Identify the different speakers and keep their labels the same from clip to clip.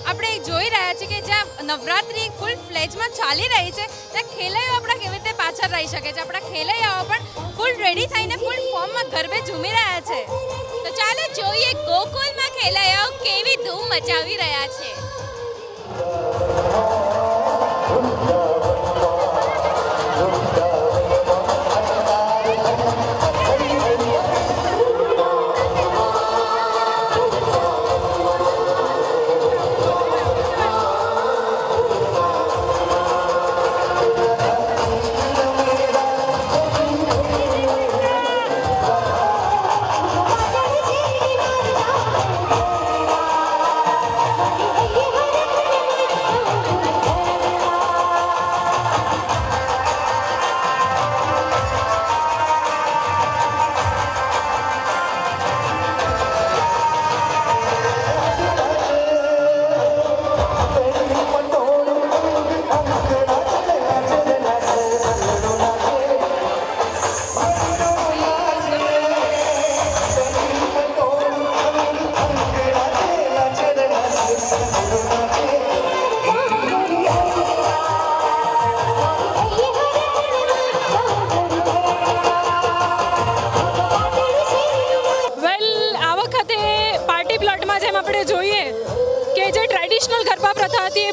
Speaker 1: આપણે જોઈ રહ્યા છીએ કે જ્યાં નવરાત્રિ ફૂલ ફ્લેજમાં ચાલી રહી છે ત્યાં ખેલૈયાઓ આપણા કેવી રીતે પાછળ રહી શકે છે. આપણા ખેલૈયાઓ પણ ફૂલ રેડી થઈને ફૂલ ફોર્મમાં ગરબે ઝૂમી રહ્યા છે.
Speaker 2: તો ચાલો જોઈએ ગોકુલમાં ખેલૈયાઓ કેવી ધૂમ મચાવી રહ્યા છે.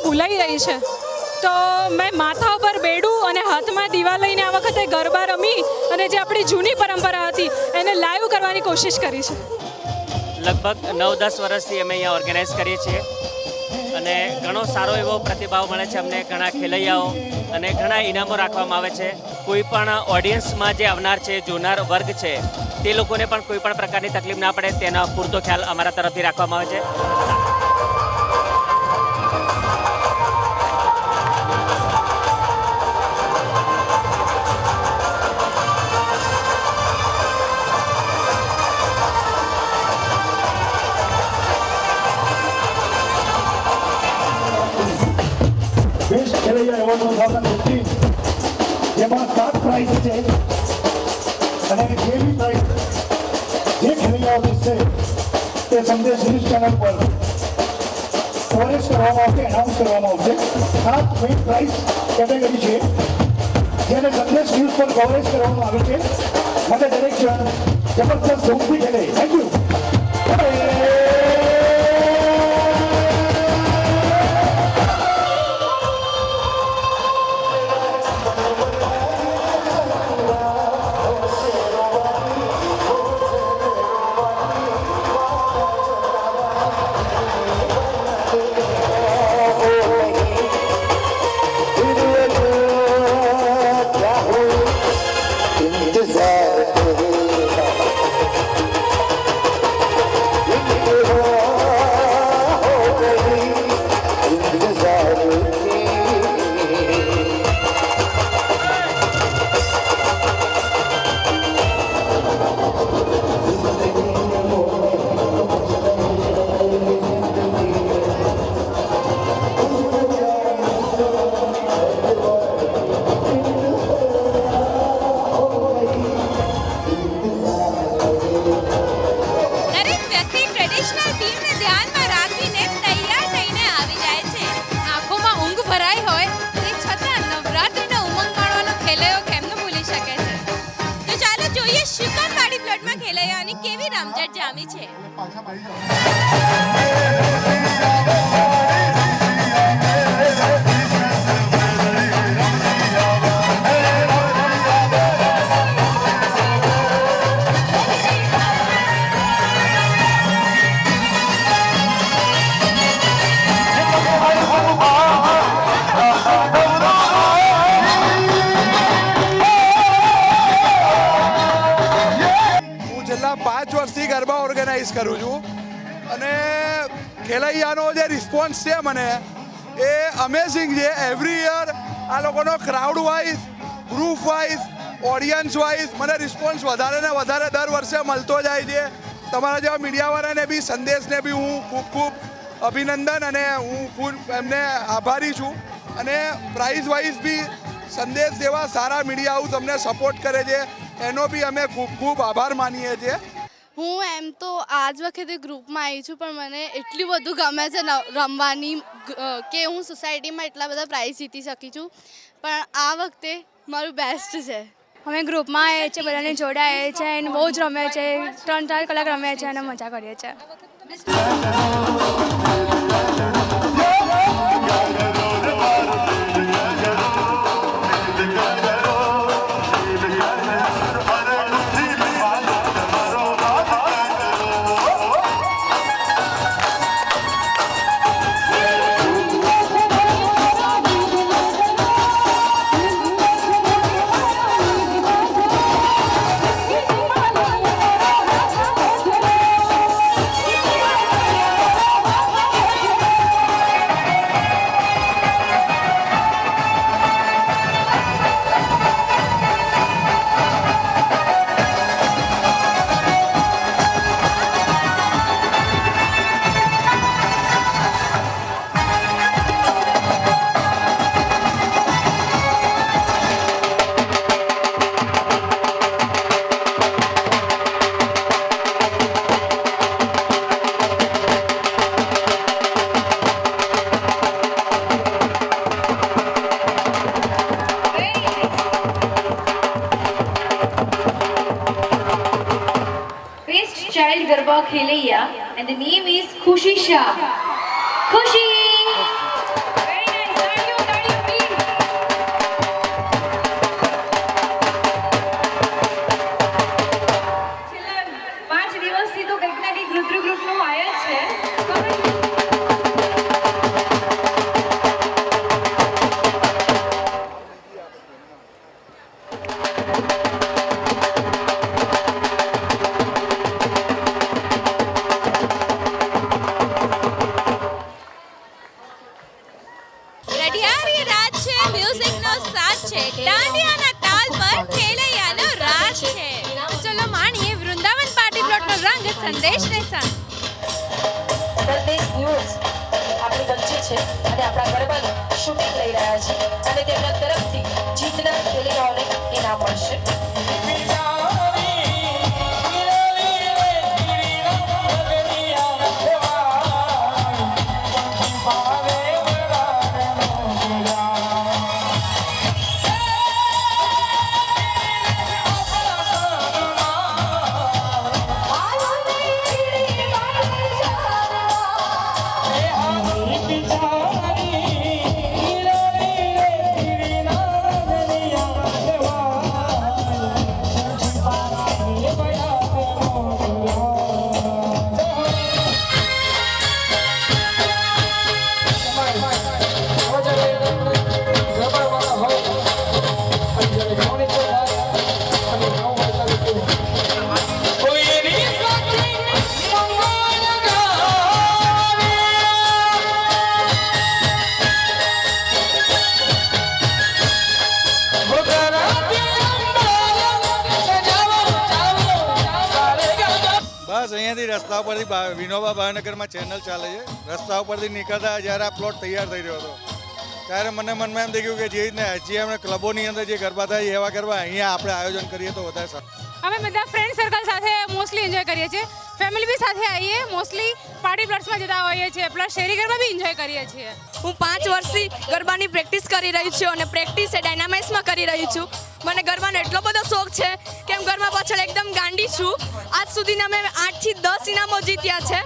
Speaker 3: ભૂલાઈ રહી છે. તો મેં માથા ઉપર બેડું અને હાથમાં દીવા લઈને આ વખતે ગરબા રમી અને જે આપણી જૂની પરંપરા હતી એને લાઈવ કરવાની કોશિશ કરી છે.
Speaker 4: લગભગ 9-10 વર્ષથી અમે અહીંયા ઓર્ગેનાઇઝ કરીએ છીએ અને ઘણો સારો એવો પ્રતિભાવ મળે છે અમને. ઘણા ખેલૈયાઓ અને ઘણા ઇનામો રાખવામાં આવે છે. કોઈ પણ ઓડિયન્સમાં જે આવનાર છે, જોનાર વર્ગ છે, તે લોકોને પણ કોઈ પણ પ્રકારની તકલીફ ના પડે તેનો પૂરતો ખ્યાલ અમારા તરફથી રાખવામાં આવે છે.
Speaker 5: બેસ્ટ ખેલૈયા એવોર્ડ 2015 જેમાં 7 પ્રાઇઝ છે અને જે બી પ્રાઇઝ જે ખેલૈયાઓ જીતશે તે સંદેશ ન્યૂઝ ચેનલ પર કવરેજ કરવામાં આવશે, એનાઉન્સ કરવામાં આવશે. 7 મેઇન પ્રાઇઝ કેટેગરી છે જેને સંદેશ ન્યૂઝ પર કવરેજ કરવામાં આવે છે. મને દરેક જણ જબરદસ્ત ધૂમથી ખેલે. Thank you. ખેલૈયાની કેવી રમઝટ જામી છે.
Speaker 6: છેલ્લા 5 વર્ષથી ગરબા ઓર્ગેનાઇઝ કરું છું અને ખેલૈયાનો જે રિસ્પોન્સ છે મને એ અમેઝિંગ છે. એવરી યર આ લોકોનો crowd wise, group wise, audience wise મને રિસ્પોન્સ વધારે ને વધારે દર વર્ષે મળતો જાય છે. તમારા જેવા મીડિયાવાળાને બી, સંદેશને બી હું ખૂબ ખૂબ અભિનંદન અને હું ખૂબ એમને આભારી છું. અને પ્રાઇઝ વાઇઝ બી સંદેશ જેવા સારા મીડિયા હાઉસ અમને સપોર્ટ કરે છે એનો બી અમે ખૂબ ખૂબ આભાર માનીએ છીએ.
Speaker 7: હું એમ તો આ જ વખતે ગ્રુપમાં આવી છું પણ મને એટલું બધું ગમે છે રમવાની કે હું સોસાયટીમાં એટલા બધા પ્રાઇઝ જીતી શકી છું પણ આ વખતે મારું બેસ્ટ છે.
Speaker 8: અમે ગ્રુપમાં આવીએ છીએ, બધાને જોડે આવીએ છીએ અને બહુ જ રમે છે, 3-4 કલાક રમીએ છીએ અને મજા કરીએ છીએ.
Speaker 9: Child Garba Khelaiya and the name is Khushi Shah. Khushi! Very nice. Talia, please. છેલ્લા 5 દિવસથી તો કંઈક ના કંઈક રુદ્રગૃહનું આયા છે.
Speaker 2: રઢિયારી રાત છે, મ્યુઝિકનો સાથ છે, દાંડિયાના તાલ પર ખેલૈયાનો રાજ છે.
Speaker 1: તો ચલો માણીએ વૃંદાવન પાર્ટી પ્લોટનો રંગ સંદેશને સંગ.
Speaker 10: સંદેશ ન્યૂઝ આપણી વચ્ચે છે અને આપણા ગરબાનું શૂટિંગ લઈ રહ્યા છે અને તેમના તરફથી જીતનાર ખેલૈયાઓને ઇનામ મળશે.
Speaker 11: બસ અહીંયાથી રસ્તા ઉપરથી વિનોબા ભાવનગરમાં ચેનલ ચાલે છે. રસ્તા ઉપરથી નીકળતા જ્યારે આ પ્લોટ તૈયાર થઈ રહ્યો હતો ત્યારે મને મનમાં એમ થઈ ગયું કે જે રીતના એચજીએમ ક્લબોની અંદર જે ગરબા થાય એવા ગરબા અહીંયા આપણે આયોજન કરીએ તો વધારે સારું.
Speaker 3: અમે બધા ફ્રેન્ડ સર્કલ સાથે મોસ્ટલી એન્જોય કરીએ છીએ, ફેમિલી બી સાથે આવીએ, મોસ્ટલી પાર્ટી પ્લોટ્સમાં જતા હોઈએ છીએ, પ્લસ શેરી ગરબા બી એન્જોય કરીએ છીએ.
Speaker 8: હું 5 વર્ષથી ગરબાની પ્રેક્ટિસ કરી રહી છું અને પ્રેક્ટિસ એ ડાયનામાઇટ્સમાં કરી રહી છું. મને ગરબાનો એટલો બધો શોખ છે કે હું ગરબા પાછળ એકદમ ગાંડી છું. આજ સુધીના મેં 8 થી 10 ઇનામો જીત્યા છે.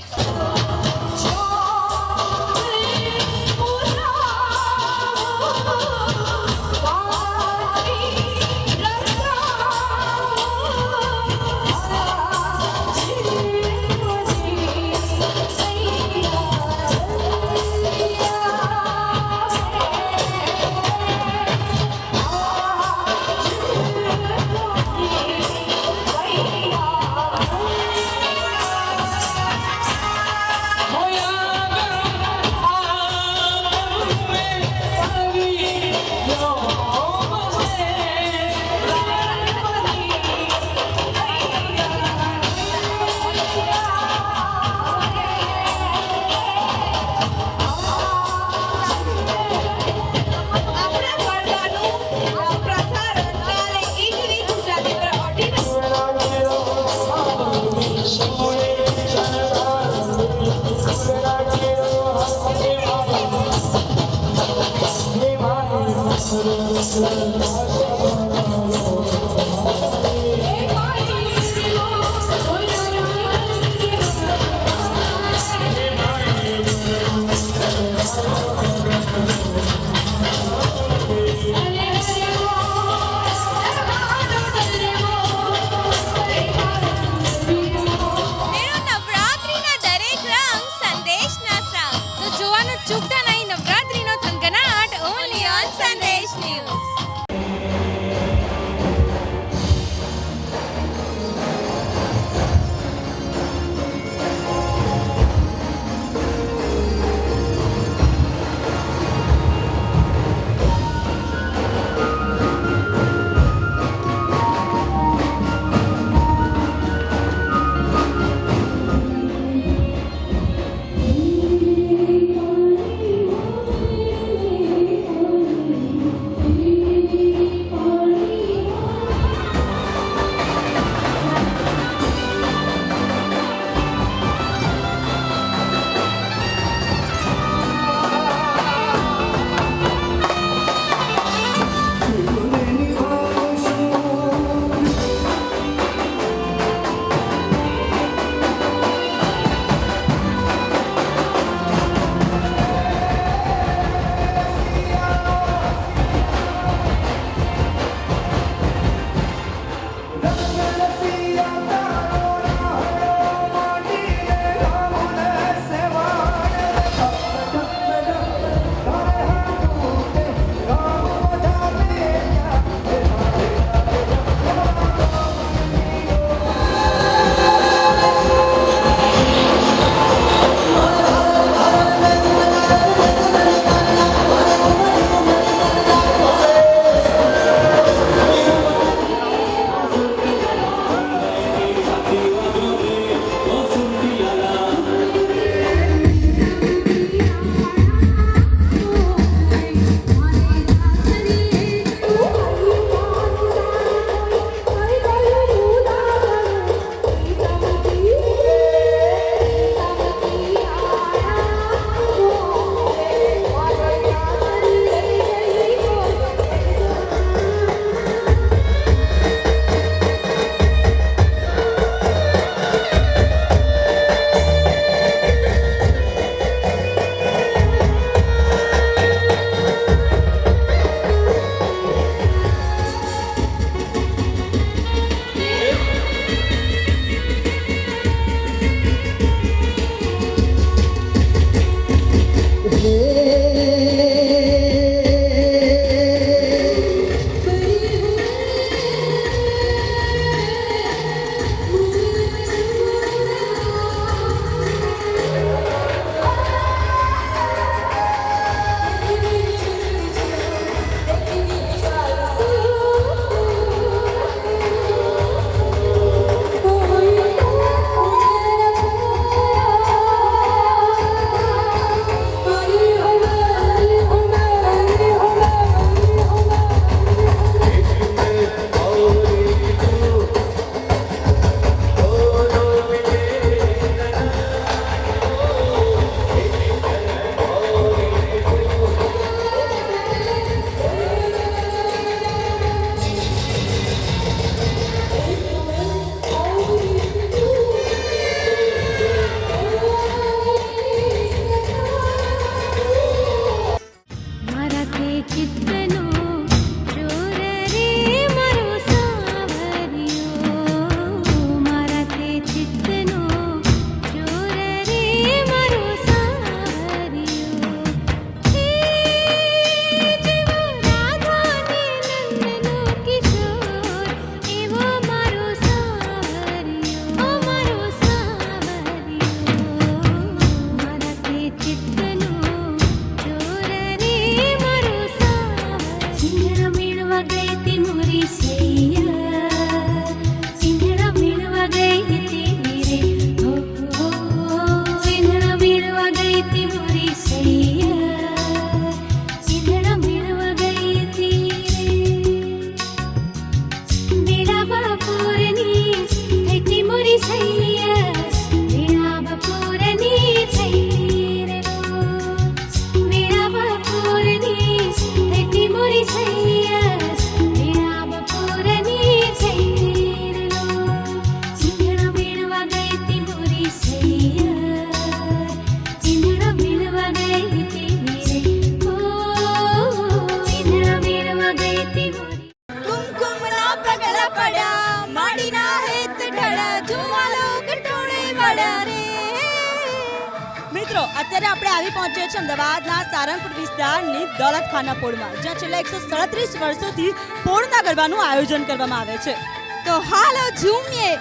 Speaker 3: મિત્રો અત્યારે આપણે આવી પહોંચ્યા છીએ અમદાવાદના સારંગપુર વિસ્તારની દોલતખાના પોળમાં, જ્યાં છેલ્લા 137 વર્ષોથી પોળના ગરબાનું આયોજન કરવામાં આવે છે. તો હાલો ઝૂમીએ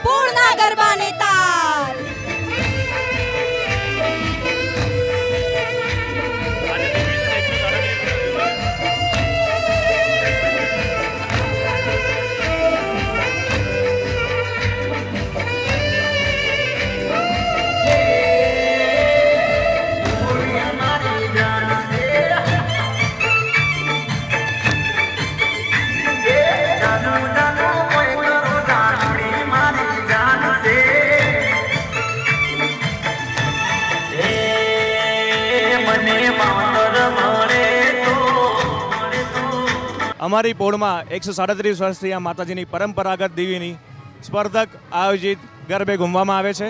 Speaker 3: પોળના ગરબાને તાલ.
Speaker 12: અમારી પોળમાં 137 વર્ષથી આ માતાજીની પરંપરાગત દેવીની સ્પર્ધક આયોજિત ગરબે ઘૂમવામાં આવે છે.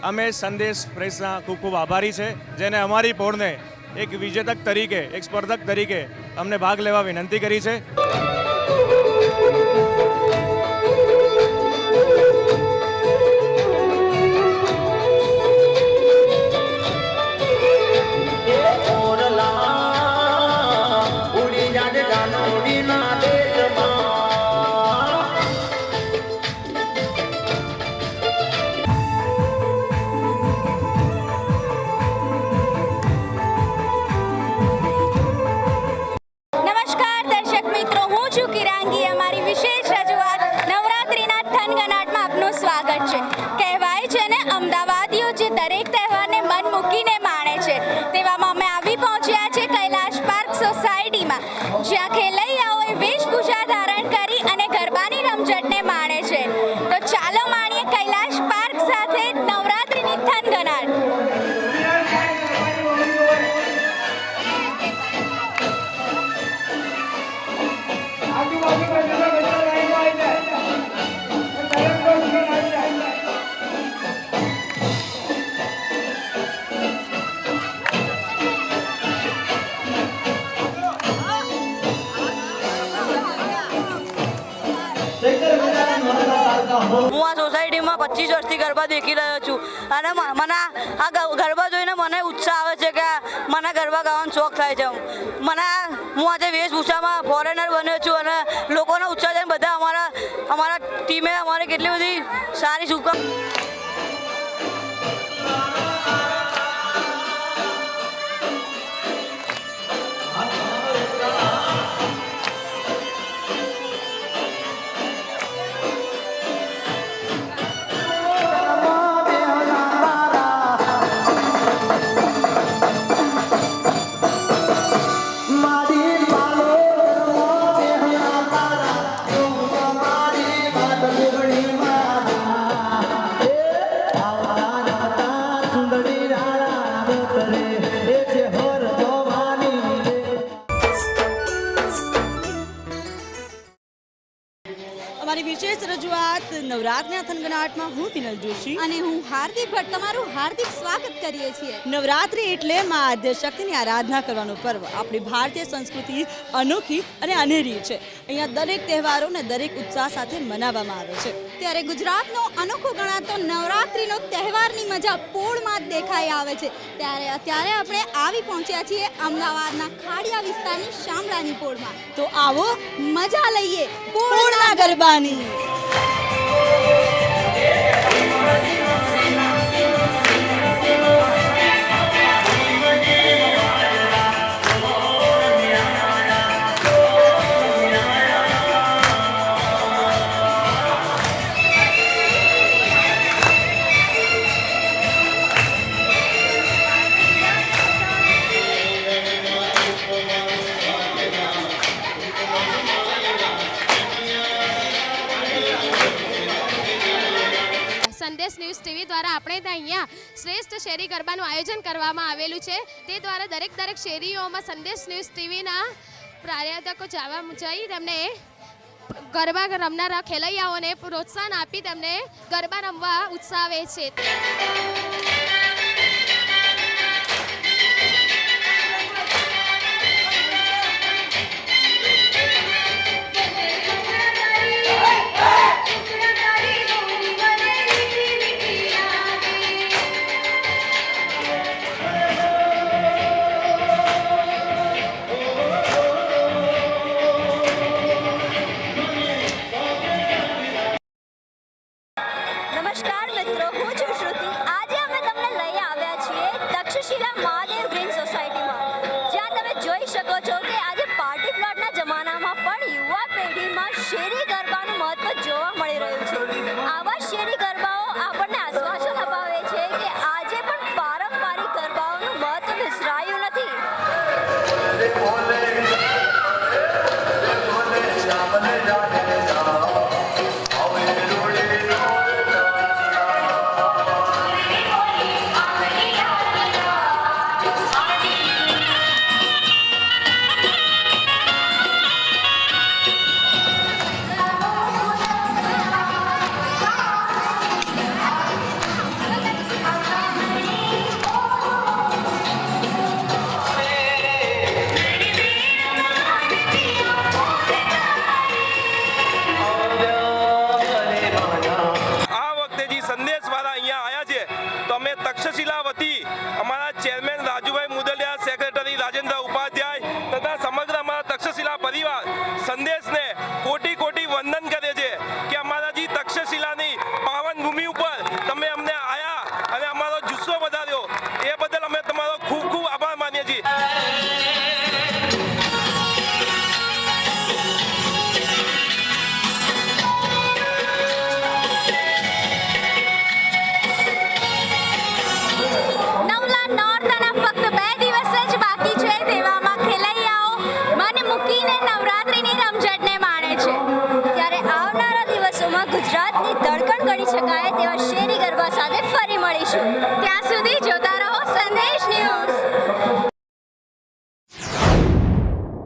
Speaker 12: અમે સંદેશ પ્રેસના ખૂબ ખૂબ આભારી છે, જેને અમારી પોળને એક વિજેતક તરીકે, એક સ્પર્ધક તરીકે અમને ભાગ લેવા વિનંતી કરી છે.
Speaker 2: નમસ્કાર દર્શક મિત્રો, હું છું કિરાંગી. અમારી વિશેષ રજૂઆત નવરાત્રિના થનગનાટમાં આપનું સ્વાગત છે. કહેવાય છે ને, અમદાવાદીઓ જે દરેક તહેવારને મન મૂકીને માણે છે, તેવામાં અમે આવી પહોંચ્યા છે કૈલાશ પાર્ક સોસાયટીમાં, જ્યાં ખેલૈયાઓએ વેશભૂષા ધારણ કરી અને ગરબાની રમઝટને માણે છે. તો ચાલો માણીએ કૈલાશ પાર્ક સાથે નવરાત્રિની થનગનાટ.
Speaker 13: હું આ સોસાયટીમાં 25 વર્ષથી ગરબા દેખી રહ્યો છું અને મને આ ગરબા જોઈને મને ઉત્સાહ આવે છે કે મને ગરબા ગાવાનો શોખ થાય છે. હું આજે વેશભૂષામાં ફોરેનર બન્યો છું અને લોકોનો ઉત્સાહ છે. બધા અમારા ટીમે અમારે કેટલી બધી સારી શુભકામના.
Speaker 3: અમારી વિશેષ રજૂઆત નવરાત્રિના થનગનાટમાં હું પિનલ જોશી
Speaker 2: અને હું હાર્દિક ભટ્ટ તમારું હાર્દિક સ્વાગત કરીએ છીએ.
Speaker 3: નવરાત્રિ એટલે મા આદ્યશક્તિની આરાધના કરવાનો પર્વ. આપણી ભારતીય સંસ્કૃતિ અનોખી અને અનેરી છે. અહીંયા દરેક તહેવારોને દરેક ઉત્સાહ સાથે મનાવવામાં આવે છે.
Speaker 2: ત્યારે ગુજરાતનો અનોખો ગણાતો નવરાત્રિનો તહેવારની મજા પોળમાં જ દેખાઈ આવે છે. ત્યારે અત્યારે આપણે આવી પહોંચ્યા છીએ અમદાવાદના ખાડિયા વિસ્તારની શામળાની પોળમાં.
Speaker 3: તો આવો
Speaker 2: મજા લઈએ
Speaker 3: પોળના ગરબાની.
Speaker 1: સંદેશ ન્યૂઝ ટીવી દ્વારા આપણે ત્યાં અહીંયા શ્રેષ્ઠ શેરી ગરબાનું આયોજન કરવામાં આવેલું છે. તે દ્વારા દરેક શેરીઓમાં સંદેશ ન્યૂઝ ટીવીના પ્રાયોજકો જઈ તેમને ગરબા રમનારા ખેલૈયાઓને પ્રોત્સાહન આપી તેમને ગરબા રમવા ઉત્સાવે છે.
Speaker 2: છે કે